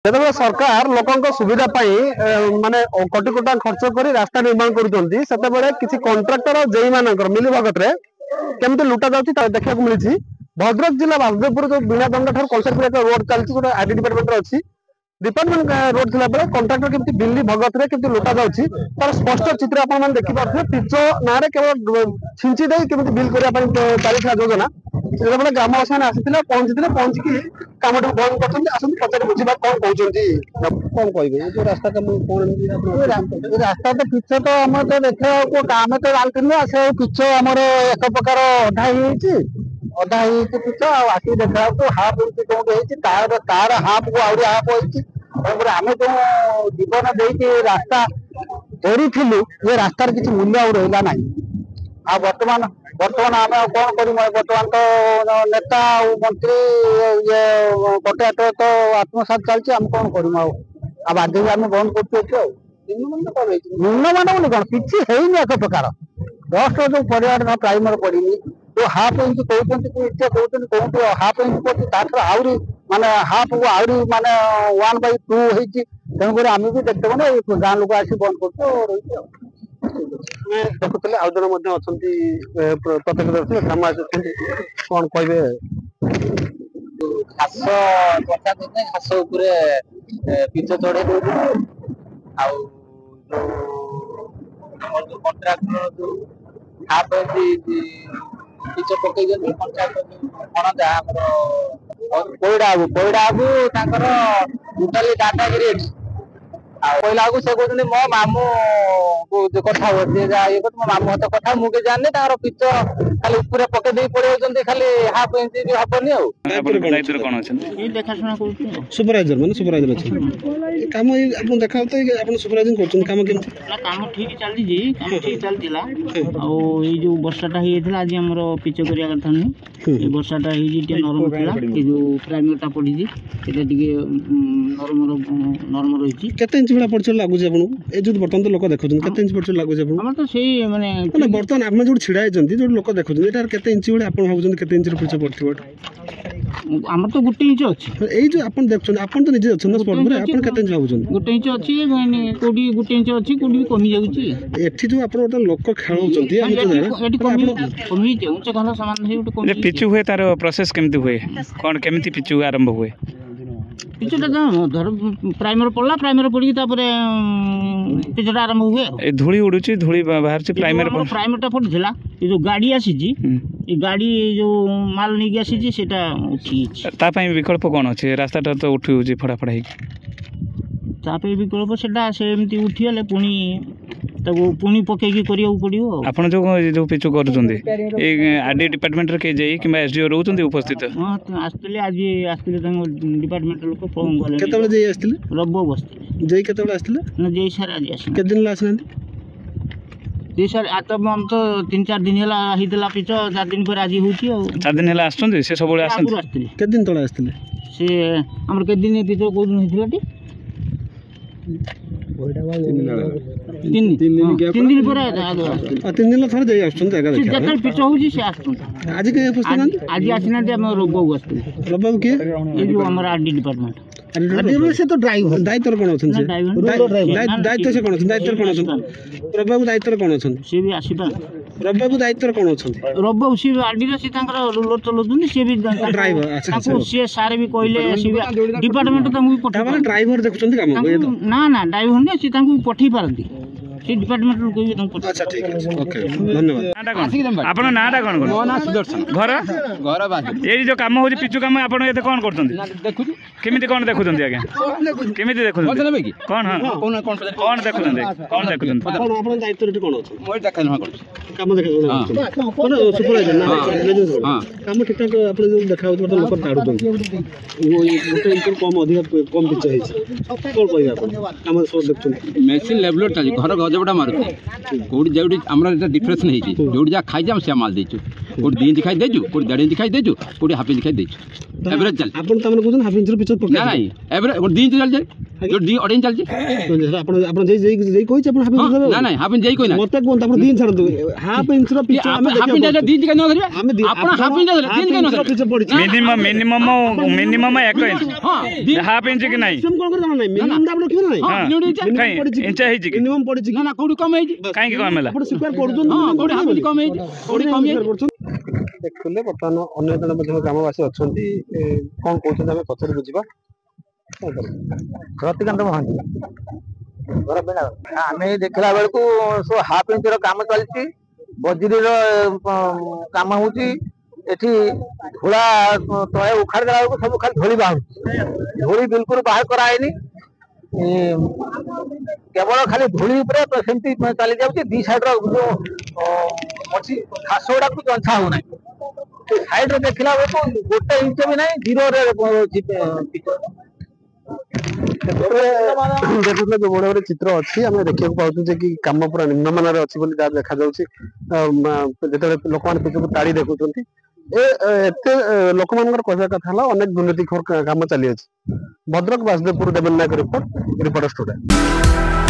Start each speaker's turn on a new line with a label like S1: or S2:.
S1: যেতবে সরকার লোকଙ୍କ সুবিধা পাই মানে কোটি কোটি খরচ করে রাস্তা নির্মাণ করুଛନ୍ତି সেতবে কিছু কন্ট্রাক্টর যেই মানଙ୍କର মিলি ভগতরে কেমতি লুটা যাଉଛି দেখা মিଳିଛି। भद्रक जिला बासुदेवपुर जो बिना दंडा ठार कलसरपुर एक रोड चलती जो आईटी डिपार्टमेंट अच्छी डिपार्टमेंट रोड थिला बेले कॉन्ट्रैक्टर केमती बिल्ली भगत रे केमती लुटा जाउची तार स्पष्ट चित्र आपण मान देखि पाथले पिचो नारे केवल छिंची दे केमती बिल करिया पई तारिखा योजना से बेले ग्रामवासी ने आसीथिला पहुंची की काम बंद करछन आसन पचारे बुझिबा कोन कहउचंती कोन कहबे जो रास्ता काम कोन रास्ता तो पिचो तो हम तो देखा को काम तो डालथिन से पिचो हमर एक प्रकार अधा ही अधा पिच आसी देखा हाफ इंच कौन तार हाफ को आहरी हाफ होती आम जो जीवन दे रास्ता जोड़ी ये रास्तार किसी मूल्य रहा ना आ बर्तमान बर्तमान आम कौन कर बर्तमान तो नेता मंत्री ये कॉन्ट्रैक्टर तो आत्मसात चलती आम कौन कर बाध्य आम बंद कर निम्नमान बोली कौन किसी है एक प्रकार जस्ट जो परिवार प्राइमर पड़ी जो हाफ इंच कहते कहते हाफ इंच पड़ती आहरी माने हाफ को आहरी माने 1/2 होती तेणुक आम भी देखते ना गाँ लोक आसी बंद कर देखुले आउ जन प्रत्येक ग्राम कौन कहे घास वर्षा दिन घास पिच चढ़े कंट्राक्टर हाफ पिच पकई कोईडा बाबू टोटाली दादागिरी कहला से कहते मो मामू कथा ये मो मामू हाथ कथा मुझे जानी पिच खाली ऊपर पकई दे पड़े खाली हाफ इंच भी हबनी सुपरवाइजर माने सुपरवाइजर अच्छे काम देखा सुपरवाइजिंग काम केमती
S2: काम ठीक चलती जी काम ठीक चलता जो वर्षाटा होता आज आम पिच करिया कथा नहीं वर्षाटा नरम थिला जो प्राइमरटा पड़ी नरम रही
S1: इंच भला पड़ लगुच ए जो बर्तमान तो लोक देखुन केते इंच पड़ लगुच
S2: हमर तो सही माने
S1: बर्तमान आप जो छिड़ा है जो लोक देखुन एटार केते इंच भला आपण भाबुन केते इंच पिच पड़थिबो
S2: हमर तो गुटे इंच अछि
S1: एई जो आपण देखछन आपण तो निजे अछन स्पॉट पर आपण केते इंच भाबुन
S2: गुटे इंच अछि माने कोडी गुटे इंच अछि कोडी कमी जाउची
S1: एठी जो आपण ओटा लोक खेलउचंती हम तो जाना
S2: एठी कमी उच्च घन समान हे उटे कमी
S3: पिचु हुए तार प्रोसेस केमती हुए कोन केमती पिचु आरंभ हुए
S2: पिचटा धर प्राइमर पड़ला प्राइमर पड़ी पिचटा आरंभ हुए
S3: ए धूली उडुची धूली बाहर से
S2: प्राइमरटा पड़थिला ये जो गाड़ी आसीची ये गाड़ी जो माल नहीं गया आसीची सेटा उठी
S3: ता पई विकल्प कोन अछि रास्ताटा तो उठी होची फड़ा फड़ा ही
S2: ता पई विकल्प सेटा से एमती उठिले पुनी तको पुनी पकेकी करियो पड़ियो
S3: आपण जो पिचु करूचंदी ए आरडी डिपार्टमेंट रे के जेई किबा एसडीओ रहउचंदी उपस्थित
S2: हां आस्तले आज आस्तले तंग डिपार्टमेंट लोक फोन गले
S1: केतबे जेई आस्तले
S2: रब्बो बस्ती
S1: जेई केतबे आस्तले
S2: न जेई सर आज आसी
S1: के दिन ला आसनंदी
S2: जेई सर आतम हम तो 3-4 दिन हला हिदला पिच 4 दिन पर आज होची
S3: 4 दिन हला आस्तंदी से सबले
S2: आस्तले
S1: के दिन तळे आस्तले
S2: से हमर के दिन पिच को दिन हिदलाटी तीन दिन पर
S1: 3 दिन थोड़े जाई आछन जगह देखा
S2: जकर पिच होजी से आछन
S1: आज के पुस्तक
S2: आज आछना हम रोबो आछन
S1: रबाबू के
S2: ए जो हमर आरडी डिपार्टमेंट
S1: आरडी से तो ड्राइवर दायित्व कोन अछन से दायित्व से कोन अछन दायित्व कोन अछन रबाबू दायित्व कोन अछन
S2: से भी आसीबा
S1: रबाबू दायित्व कोन अछन
S2: रबाबू से आरडी रे से तांकर रूलर चलोदुनी से भी
S1: ड्राइवर अच्छा
S2: से सारे भी कहले से डिपार्टमेंट तो मुई पठा
S1: ड्राइवर देखुचंदी काम
S2: ना ना ड्राइवर ने से तांको पठै पारंती से डिपार्टमेंट को भी तुम
S1: अच्छा ठीक है ओके धन्यवाद
S3: आपन नाटा कोन कोन
S4: मोना सुदर्शन
S3: घर
S4: घर बाज
S3: ए जो काम होजी पिचु काम आपन एते कोन करतंदी
S4: देखुची
S3: केमिति कोन देखुचंदी आगे केमिति देखुचंदी
S4: बोलबे की
S3: कोन हां कोन देखुचंदी
S1: आपन दायित्व रे कोन अछि
S4: मोर देखा न कर
S1: काम देखा कोन सुपरवाइजर ना हां काम ठीक ठाक आपन जो देखा होत लोक ताडुचंदी वो गोटे इनकम कम अधिक कम पिच है कोन कहबा आपन काम सब देखुचंदी
S4: मेसिन लेवलर चली घर गजबटा मारू कोडी जेउडी हमरा एटा डिफरेंस नहीं छी जोडी जा खाइ जाम से माल देछु कोडी 2 इंच खाइ देछु कोडी 1.5 इंच खाइ देछु कोडी हाफ इंच खाइ देछु एवरेज चल
S1: आपन तमन कोन हाफ इंच रे पिच
S4: ना नहीं एवरेज 2 इंच चल जाए ଯୋଉ ଡି ଅଡେଇ ଚାଲିଛି
S1: ଆପଣ ଆପଣ ଯେଇ କହିଛି ଆପଣ ହାଫ୍ ଇଞ୍ଚ ଦେବେ
S4: ନା ନାଇଁ ହାଫ୍ ଇଞ୍ଚ ଯାଇ କହିନା
S1: ମତେ କୁହନ୍ତୁ ଆପଣ ଦିନ ଛାଡ଼ନ୍ତୁ ହାଫ୍ ଇଞ୍ଚର ପିଚ୍ ଆମେ
S4: ହାଫ୍ ଇଞ୍ଚ ଦି ଇଞ୍ଚ କାଇଁ ନ ଧରିବା
S1: ଆମେ
S4: ଆପଣ ହାଫ୍ ଇଞ୍ଚ ଧରିଲେ ଦି ଇଞ୍ଚ କାଇଁ ନ ଧରିବା
S1: ପିଚ୍ ପଡିଛି
S3: ମିନିମମ୍ 1 ଇଞ୍ଚ ହାଫ୍ ଇଞ୍ଚ କି ନାହିଁ
S1: କଣ କରି ଜାଣା ନାହିଁ ମିନିମମ୍ ଟା ଆପଣ ରଖିବେ ନା
S3: କାଇଁ ଇଞ୍ଚ ହେଇଛି କି
S1: ମିନିମମ୍ ପଡିଛି
S4: ନା ନା କୋଉଠି କମ ହେଇଛି
S3: କାହିଁକି କମ ହେଲା
S1: ଆପଣ ସ୍ୱୀକାର କରୁଛନ୍ତି
S4: ହଁ କୋଉଠି ହାଫ୍ ଇଞ୍ଚ କମ ହେଇଛି କୋଉଠି କମ ହେଇଛି
S1: ଦେଖୁଥିଲେ ବର୍ତ୍ତମାନ ଅନ୍ୟ ଜଣେ ମଧ୍ୟ ଗ୍ରାମବାସୀ ଅଛନ୍ତି କଣ କହୁଛନ୍ତି ଆମେ ପଛରେ ବୁଝିବା
S5: ରତିକାନ୍ତ ମହାନ୍ତି ଆମେ ଦେଖିଲା ବେଳକୁ ସବୁ ହାଫ୍ ଇଞ୍ଚର କାମ ଚାଲିଛି ବଜୁରୀର କାମ ହଉଛି ଏଠି ଧୂଳା ତଳେ ଉଖାଡ଼ି ଦେଲା ବେଳକୁ ସବୁ ଖାଲି ଧୂଳି ବାହାରୁଛି ଧୂଳି ବିଲକୁଲ ବାହାର କରାହେଇନି କେବଳ ଖାଲି ଧୂଳି ଉପରେ ସେମିତି ଚାଲି ଯାଉଛି ଦି ସାଇଡର ଯୋଉ ଅଛି ଘାସ ଗୁଡାକୁ ଚଞ୍ଚା ହଉନାହିଁ ସାଇଡରେ ଦେଖିଲା ବେଳକୁ ଗୋଟେ ଇଞ୍ଚ ବି ନାହିଁ ଜିରୋରେ
S1: ଦେଖୁଥିଲେ ଯୋଉ ବଡ ବଡ ଚିତ୍ର ଅଛି ଆମେ ଦେଖିବାକୁ ପାଉଛୁ ଯେ କି କାମ ପୁରା ନିମ୍ନମାନରେ ଅଛି ବୋଲି ଯାହା ଦେଖାଯାଉଛି ଯେତେବେଳେ ଲୋକମାନେ ପିଛକୁ ତାଳି ଦେଖୁଛନ୍ତି ଏତେ ଲୋକମାନଙ୍କର କହିବା କଥା ହେଲା ଅନେକ ଦୁର୍ନୀତି କାମ ଚାଲିଅଛି ଭଦ୍ରକ ବାସୁଦେବପୁର ଦେବେନ ନାୟକ ରିପୋର୍ଟ ଷ୍ଟୁଡେଣ୍ଟ।